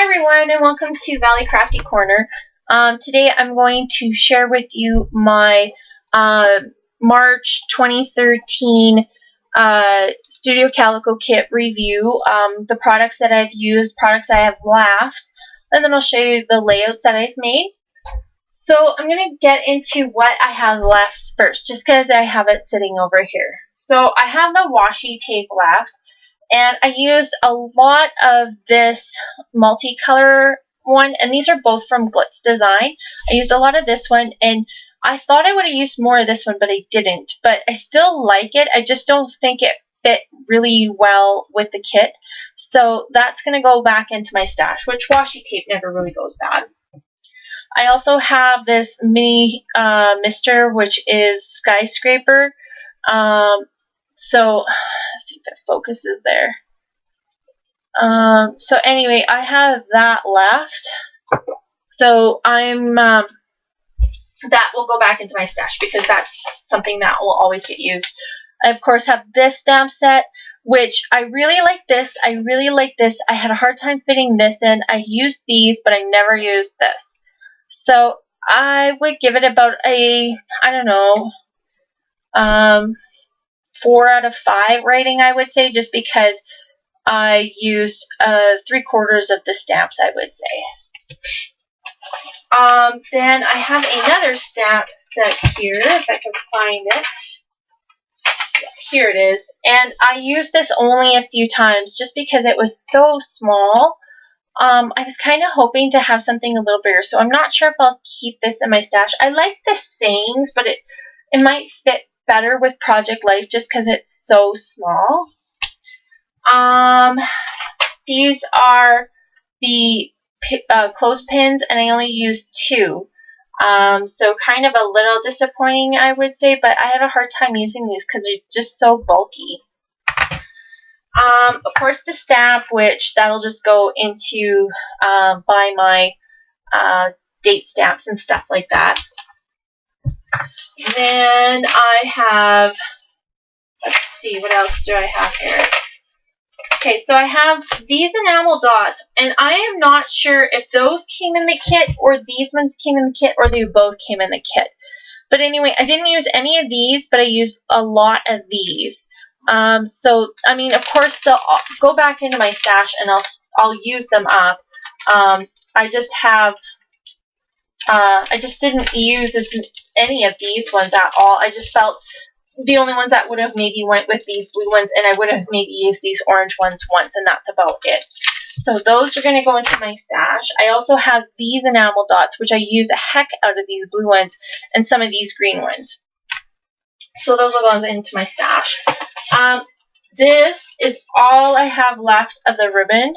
everyone, and welcome to Valley Crafty Corner. Today I'm going to share with you my March 2013 Studio Calico kit review, the products that I've used, products I have left, and then I'll show you the layouts that I've made. So I'm going to get into what I have left first, just because I have it sitting over here. So I have the washi tape left. And I used a lot of this multicolor one, and these are both from Glitz Design. I used a lot of this one, and I thought I would have used more of this one, but I didn't. But I still like it. I just don't think it fit really well with the kit. So that's going to go back into my stash, which washi tape never really goes bad. I also have this mini mister, which is Skyscraper. So, let's see if it focuses there. So anyway, I have that left. So that will go back into my stash because that's something that will always get used. I, of course, have this stamp set, which I really like this. I really like this. I had a hard time fitting this in. I used these, but I never used this. So I would give it about a, I don't know, 4 out of 5 rating, I would say, just because I used 3/4 of the stamps, I would say. Then I have another stamp set here, if I can find it. Yeah, here it is. And I used this only a few times just because it was so small. I was kind of hoping to have something a little bigger, so I'm not sure if I'll keep this in my stash. I like the sayings, but it might fit better with Project Life just because it's so small. These are the clothespins, and I only used 2. So kind of a little disappointing, I would say, but I had a hard time using these because they're just so bulky. Of course, the stamp, which that'll just go into buy my date stamps and stuff like that. Then I have, let's see, what else do I have here? Okay, so I have these enamel dots, and I am not sure if those came in the kit or these ones came in the kit or they both came in the kit. But anyway, I didn't use any of these, but I used a lot of these. So, I mean, of course, they'll go back into my stash and I'll use them up. I just didn't use any of these ones at all. I just felt the only ones that would have maybe went with these blue ones, and I would have maybe used these orange ones once, and that's about it. So those are going to go into my stash. I also have these enamel dots, which I used a heck out of these blue ones and some of these green ones. So those will go into my stash. This is all I have left of the ribbon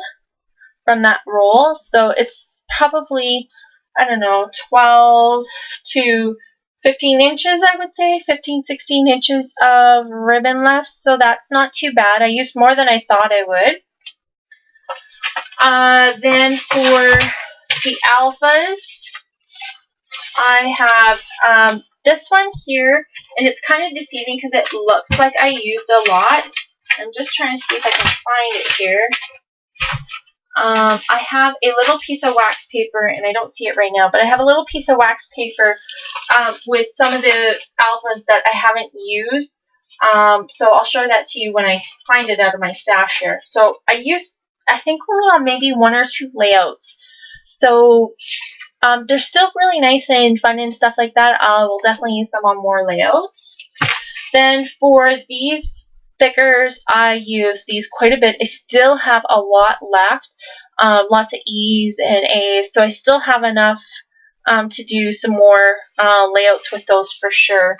from that roll. So it's probably, I don't know, 12 to 15 inches, I would say, 15, 16 inches of ribbon left, so that's not too bad. I used more than I thought I would. Then for the alphas, I have this one here, and it's kind of deceiving because it looks like I used a lot. I'm just trying to see if I can find it here. I have a little piece of wax paper, and I don't see it right now, but I have a little piece of wax paper with some of the alphas that I haven't used. So I'll show that to you when I find it out of my stash here. So I used, I think, only on maybe 1 or 2 layouts. So they're still really nice and fun and stuff like that. I will definitely use them on more layouts. Then for these stickers, I use these quite a bit. I still have a lot left, lots of E's and A's, so I still have enough to do some more layouts with those for sure.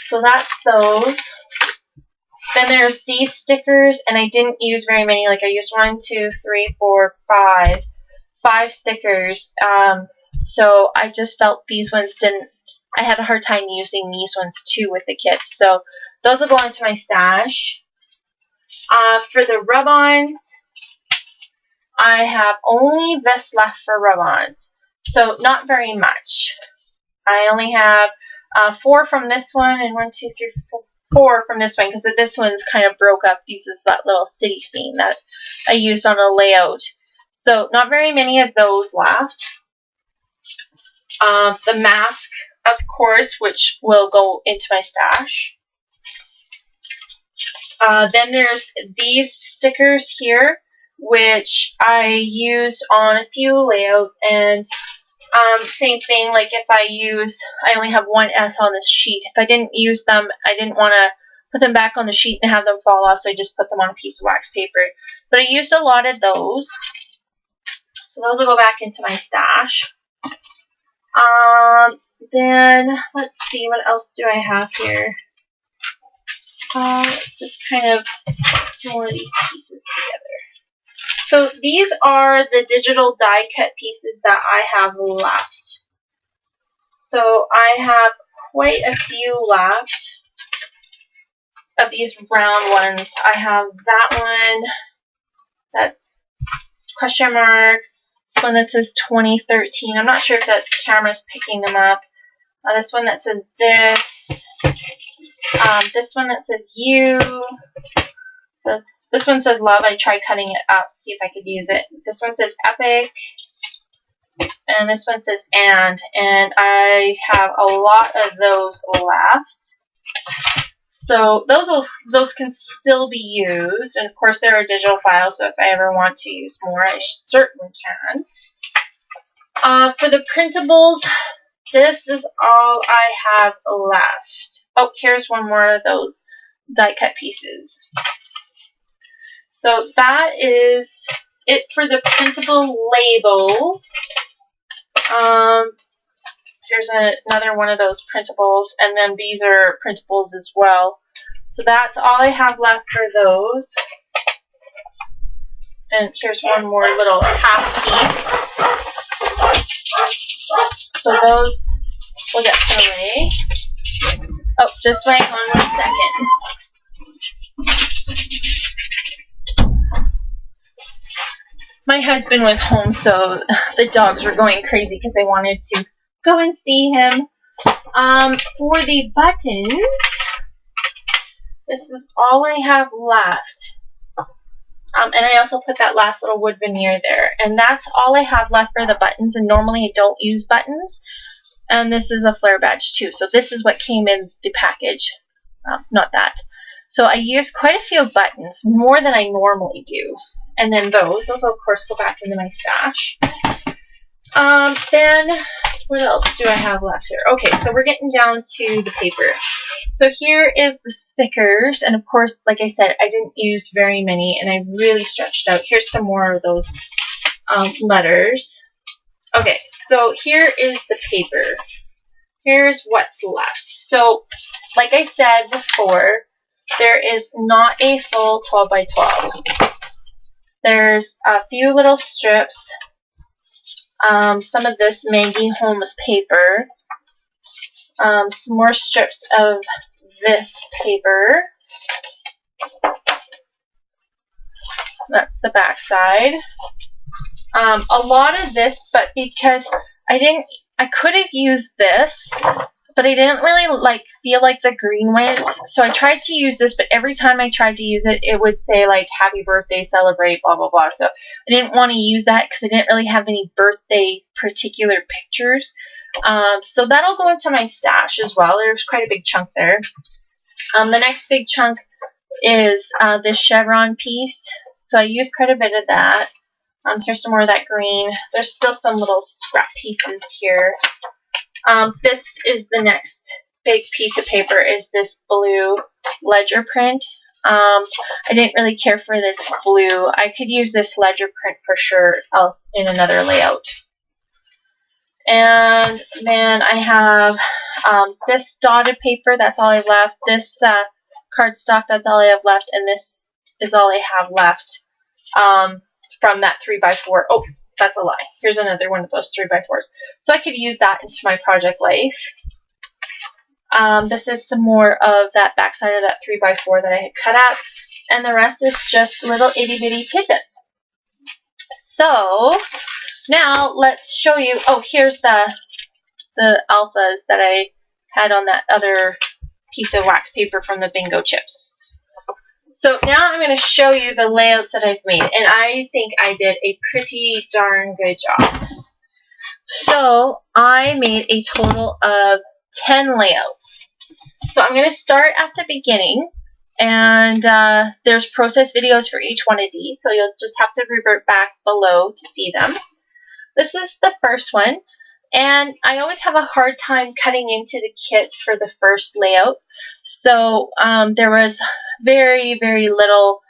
So that's those. Then there's these stickers, and I didn't use very many. Like I used 1, 2, 3, 4, 5 stickers. So I just felt these ones didn't. I had a hard time using these ones too with the kit. So those will go into my stash. For the rub-ons, I have only this left for rub-ons, so not very much. I only have 4 from this one, and 1, 2, 3, 4 from this one, because this one's kind of broke up. This is that little city scene that I used on a layout. So not very many of those left. The mask, of course, which will go into my stash. Then there's these stickers here, which I used on a few layouts, and same thing, like if I only have one S on this sheet. If I didn't use them, I didn't want to put them back on the sheet and have them fall off, so I just put them on a piece of wax paper. But I used a lot of those, so those will go back into my stash. Then, let's see, what else do I have here? Let's just kind of put some more of these pieces together. So these are the digital die cut pieces that I have left. So I have quite a few left of these round ones. I have that one, that question mark, this one that says 2013. I'm not sure if that camera's picking them up. This one that says this. This one that says you. This one says love. I tried cutting it up to see if I could use it. This one says epic. And this one says and I have a lot of those left. So those can still be used, and of course they're a digital file, so if I ever want to use more, I certainly can. For the printables, this is all I have left. Oh, here's one more of those die cut pieces. So that is it for the printable labels. Here's another one of those printables, and then these are printables as well. So that's all I have left for those. And here's one more little half piece. So those will get put away. Oh, just hang on 1 second. My husband was home, so the dogs were going crazy because they wanted to go and see him. For the buttons, this is all I have left. And I also put that last little wood veneer there. And that's all I have left for the buttons. And normally I don't use buttons. And this is a flare badge too. So this is what came in the package. Not that. So I used quite a few buttons, more than I normally do. And then those will of course go back into my stash. Then what else do I have left here? Okay, so we're getting down to the paper. So here is the stickers, and of course, like I said, I didn't use very many, and I really stretched out. Here's some more of those letters. Okay, so here is the paper. Here's what's left. So, like I said before, there is not a full 12 by 12. There's a few little strips. Some of this Maggie Holmes paper, some more strips of this paper. That's the back side. A lot of this, but because I could have used this, but I didn't really feel like the green went, so I tried to use this, but every time I tried to use it, it would say like happy birthday, celebrate, blah blah blah. So I didn't want to use that because I didn't really have any birthday particular pictures. So that'll go into my stash as well. There's quite a big chunk there. The next big chunk is this chevron piece. So I used quite a bit of that. Here's some more of that green. There's still some little scrap pieces here. This is the next big piece of paper, is this blue ledger print. I didn't really care for this blue. I could use this ledger print for sure else in another layout. And then I have this dotted paper, that's all I left. This cardstock, that's all I have left. And this is all I have left from that 3x4. Oh, that's a lie. Here's another one of those 3x4s. So I could use that into my project life. This is some more of that backside of that 3x4 that I had cut up. And the rest is just little itty bitty tidbits. So now let's show you. Oh, here's the alphas that I had on that other piece of wax paper from the bingo chips. So now I'm going to show you the layouts that I've made, and I think I did a pretty darn good job. So I made a total of 10 layouts. So I'm going to start at the beginning, and there's process videos for each one of these, so you'll just have to revert back below to see them. This is the first one, and I always have a hard time cutting into the kit for the first layout. So there was very, very little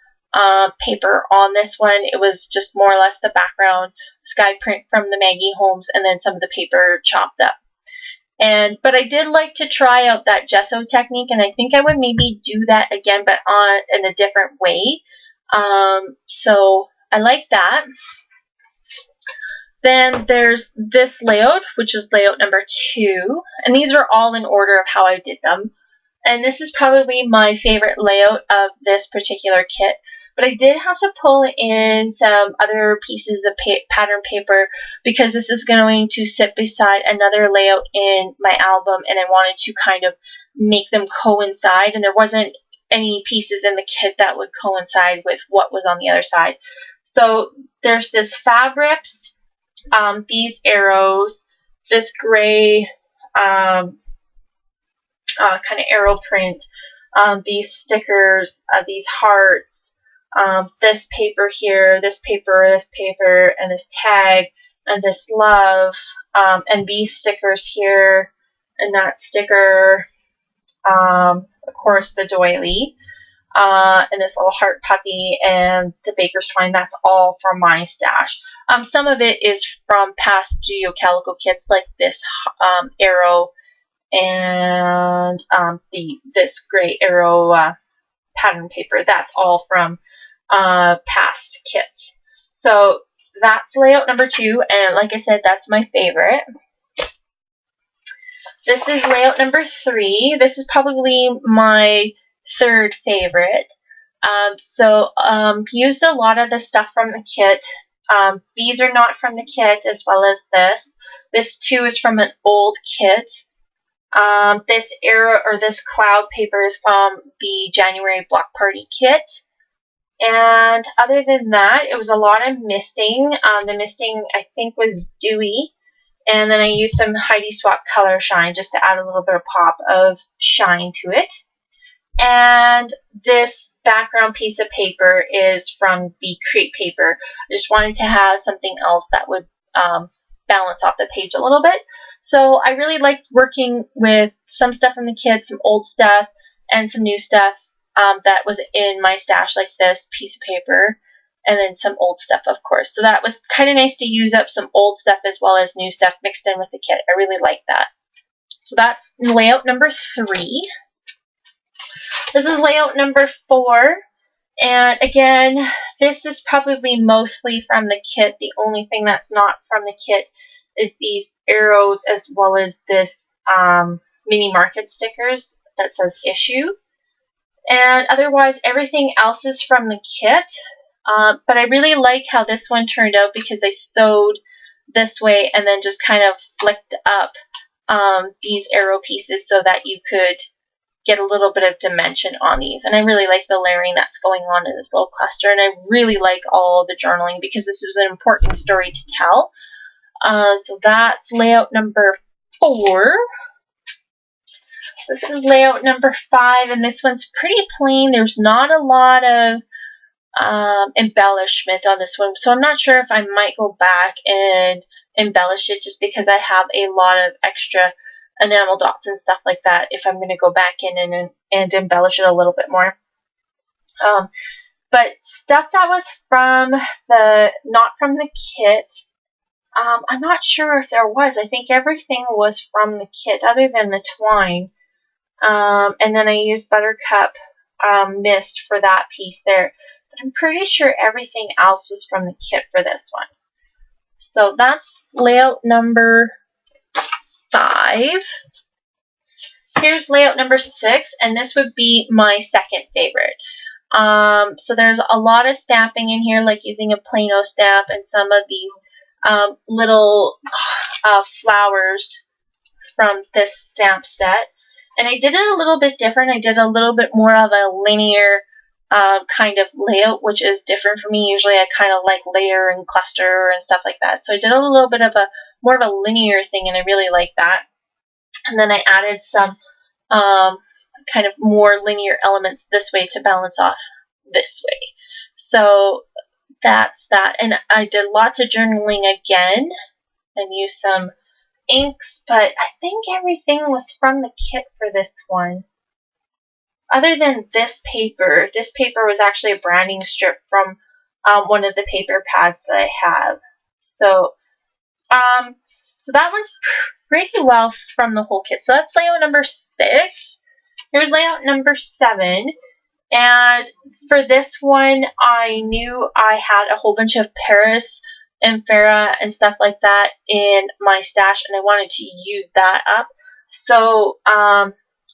paper on this one. It was just more or less the background sky print from the Maggie Holmes and then some of the paper chopped up. But I did like to try out that gesso technique, and I think I would maybe do that again, but in a different way. So I like that. Then there's this layout, which is layout number 2, and these are all in order of how I did them. And this is probably my favorite layout of this particular kit, but I did have to pull in some other pieces of pattern paper because this is going to sit beside another layout in my album, and I wanted to kind of make them coincide, and there wasn't any pieces in the kit that would coincide with what was on the other side. So there's this fabrics, these arrows, this gray kind of arrow print, these stickers, these hearts, this paper here, this paper, and this tag, and this love, and these stickers here, and that sticker, of course the doily, and this little heart puppy, and the baker's twine. That's all from my stash. Some of it is from past Studio Calico kits, like this arrow and this gray arrow pattern paper. That's all from past kits. So that's layout number 2, and like I said, that's my favorite. This is layout number 3. This is probably my third favorite. Used a lot of the stuff from the kit. These are not from the kit, as well as this. This too is from an old kit. This arrow or this cloud paper is from the January Block Party kit. And other than that, it was a lot of misting. The misting, I think, was dewy. And then I used some Heidi Swap Color Shine just to add a little bit of pop of shine to it. And this background piece of paper is from the crepe paper. I just wanted to have something else that would balance off the page a little bit. So I really liked working with some stuff from the kit, some old stuff, and some new stuff that was in my stash, like this piece of paper, and then some old stuff, of course. So that was kind of nice to use up some old stuff as well as new stuff mixed in with the kit. I really like that. So that's layout number 3. This is layout number 4, and again, this is probably mostly from the kit. The only thing that's not from the kit is these arrows, as well as this mini market stickers that says issue. And otherwise, everything else is from the kit. But I really like how this one turned out because I sewed this way and then just kind of flicked up these arrow pieces so that you could get a little bit of dimension on these. And I really like the layering that's going on in this little cluster, and I really like all the journaling because this was an important story to tell. So that's layout number 4. This is layout number 5, and this one's pretty plain. There's not a lot of embellishment on this one, so I'm not sure if I might go back and embellish it just because I have a lot of extra enamel dots and stuff like that if I'm going to go back in and embellish it a little bit more. But stuff that was from not from the kit, I'm not sure if there was. I think everything was from the kit other than the twine. And then I used Buttercup Mist for that piece there. But I'm pretty sure everything else was from the kit for this one. So that's layout number 5. Here's layout number 6, and this would be my second favorite. So there's a lot of stamping in here, like using a Plano stamp and some of these little flowers from this stamp set. And I did it a little bit different. I did a little bit more of a linear kind of layout, which is different for me. Usually I kind of like layer and cluster and stuff like that. So I did a little bit of a more of a linear thing, and I really like that. And then I added some kind of more linear elements this way to balance off this way. So that's that. And I did lots of journaling again and used some inks, but I think everything was from the kit for this one. Other than this paper was actually a branding strip from one of the paper pads that I have. So, so that one's pretty well from the whole kit. So that's layout number 6. Here's layout number 7. And for this one, I knew I had a whole bunch of Paris and Farrah and stuff like that in my stash, and I wanted to use that up. So,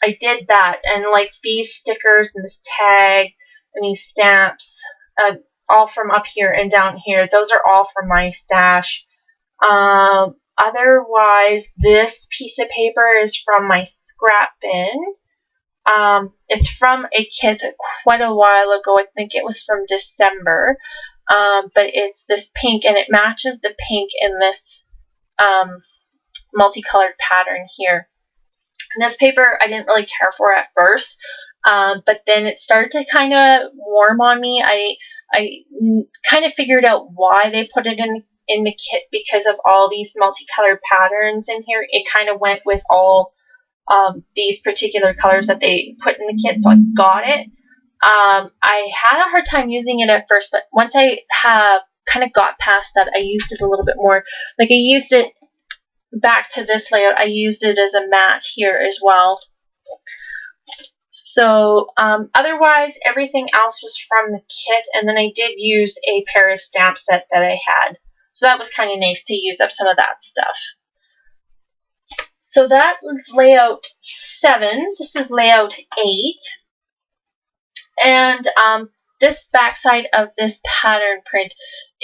I did that, and like these stickers and this tag and these stamps, all from up here and down here, those are all from my stash. Otherwise, this piece of paper is from my scrap bin. It's from a kit quite a while ago. I think it was from December. But it's this pink, and it matches the pink in this multicolored pattern here. And this paper I didn't really care for at first, but then it started to kind of warm on me. I kind of figured out why they put it in the kit, because of all these multicolored patterns in here. It kind of went with all these particular colors that they put in the kit, so I got it. I had a hard time using it at first, but once I have kind of got past that, I used it a little bit more. Like I used it back to this layout, I used it as a mat here as well. So otherwise, everything else was from the kit, and then I did use a Paris stamp set that I had. So that was kind of nice to use up some of that stuff. So that was layout 7. This is layout 8. And this backside of this pattern print,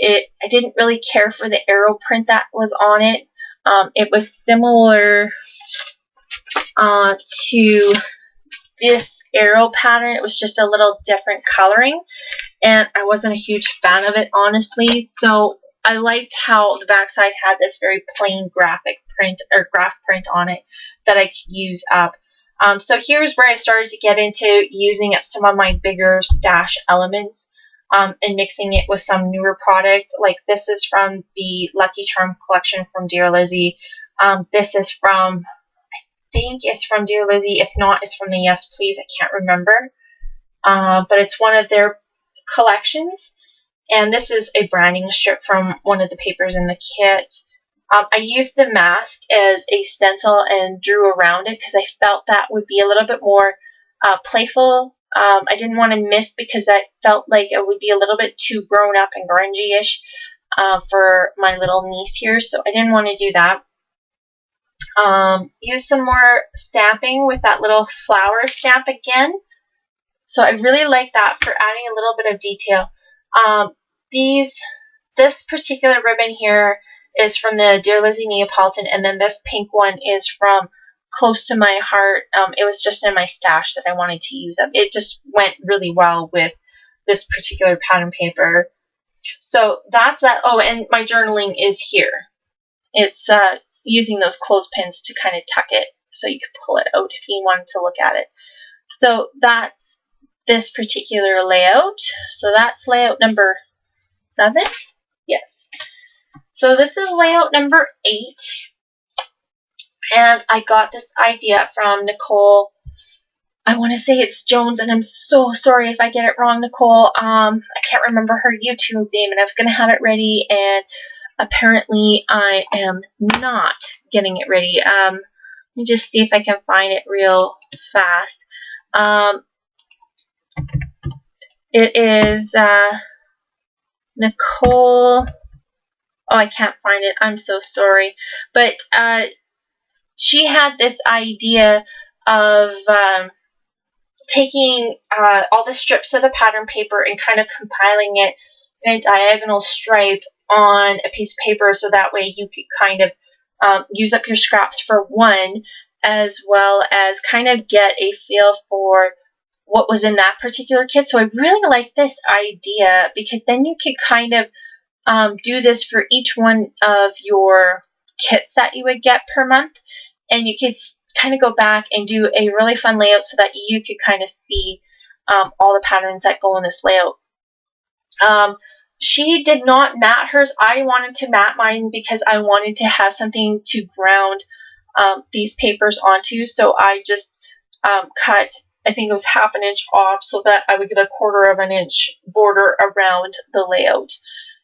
I didn't really care for the arrow print that was on it. It was similar to this arrow pattern. It was just a little different coloring, and I wasn't a huge fan of it, honestly. So I liked how the backside had this very plain graphic print or graph print on it that I could use up. So here's where I started to get into using up some of my bigger stash elements and mixing it with some newer product. Like this is from the Lucky Charm collection from Dear Lizzie. This is from, I think it's from Dear Lizzie. If not, it's from the Yes Please. I can't remember. But it's one of their collections. And this is a branding strip from one of the papers in the kit. I used the mask as a stencil and drew around it because I felt that would be a little bit more playful. I didn't want to miss because I felt like it would be a little bit too grown up and grungy-ish for my little niece here, so I didn't want to do that. Use some more stamping with that little flower stamp again. So I really like that for adding a little bit of detail. This particular ribbon here is from the Dear Lizzie Neapolitan, and then this pink one is from Close to My Heart. It was just in my stash that I wanted to use up. It just went really well with this particular pattern paper. So that's that. Oh, and my journaling is here. It's using those clothespins to kind of tuck it so you could pull it out if you wanted to look at it. So that's this particular layout. So that's layout number 7. Yes. So this is layout number 8. And I got this idea from Nicole. I want to say it's Jones, and I'm so sorry if I get it wrong, Nicole. I can't remember her YouTube name, and I was going to have it ready, and apparently I am not getting it ready. Let me just see if I can find it real fast. It is Nicole. Oh, I can't find it. I'm so sorry. But she had this idea of taking all the strips of the pattern paper and kind of compiling it in a diagonal stripe on a piece of paper, so that way you could kind of use up your scraps for one, as well as kind of get a feel for what was in that particular kit. So I really like this idea, because then you could kind of do this for each one of your kits that you would get per month, and you could kind of go back and do a really fun layout so that you could kind of see all the patterns that go in this layout. She did not mat hers. I wanted to mat mine because I wanted to have something to ground these papers onto. So I just cut, I think it was 1/2 inch off, so that I would get 1/4 inch border around the layout.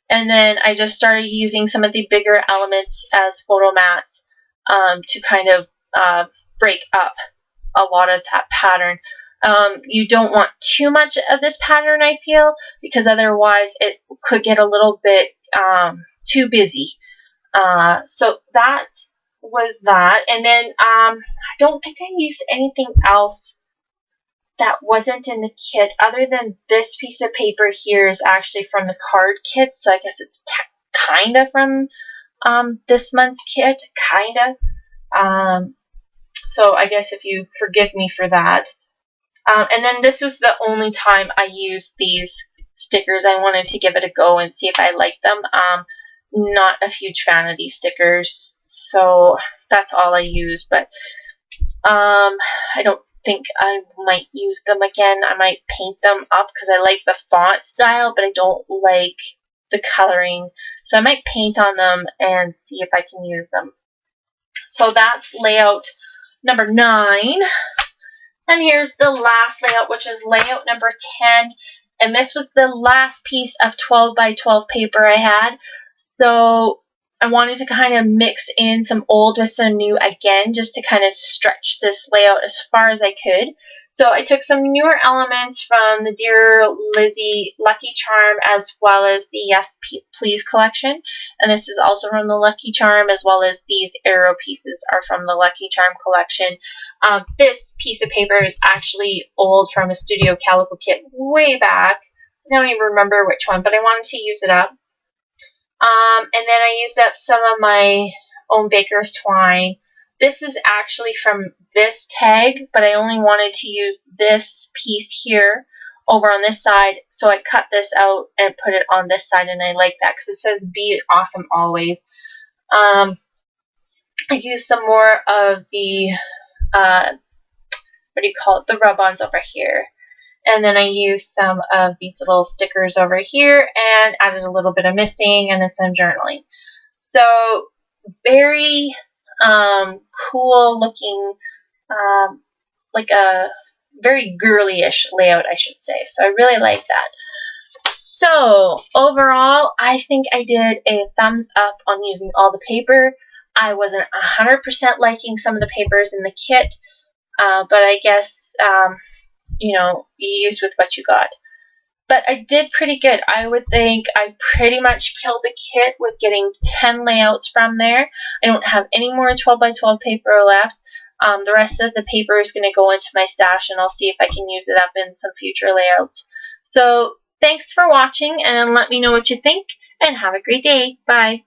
And then I just started using some of the bigger elements as photo mats to kind of break up a lot of that pattern. You don't want too much of this pattern, I feel, because otherwise it could get a little bit too busy. So that was that. And then I don't think I used anything else that wasn't in the kit other than this piece of paper here is actually from the card kit. So I guess it's kind of from this month's kit, kind of. So I guess if you forgive me for that. And then this was the only time I used these stickers. I wanted to give it a go and see if I liked them. Not a huge fan of these stickers, so that's all I use. But I don't think I might use them again. I might paint them up because I like the font style, but I don't like the coloring. So I might paint on them and see if I can use them. So that's layout number 9. And here's the last layout, which is layout number 10. And this was the last piece of 12 by 12 paper I had. So I wanted to kind of mix in some old with some new again, just to kind of stretch this layout as far as I could. So I took some newer elements from the Dear Lizzie Lucky Charm, as well as the Yes Please collection. And this is also from the Lucky Charm, as well as these arrow pieces are from the Lucky Charm collection. This piece of paper is actually old from a Studio Calico kit way back. I don't even remember which one, but I wanted to use it up. And then I used up some of my own baker's twine. This is actually from this tag, but I only wanted to use this piece here over on this side, so I cut this out and put it on this side, and I like that because it says "Be awesome always." I used some more of the what do you call it? The rub-ons over here. And then I used some of these little stickers over here and added a little bit of misting and then some journaling. So very cool looking, like a very girly-ish layout, I should say. So I really like that. So overall, I think I did a thumbs up on using all the paper. I wasn't 100% liking some of the papers in the kit, but I guess, you know, you use with what you got. But I did pretty good. I would think I pretty much killed the kit with getting 10 layouts from there. I don't have any more 12 by 12 paper left. The rest of the paper is going to go into my stash, and I'll see if I can use it up in some future layouts. So thanks for watching, and let me know what you think, and have a great day. Bye.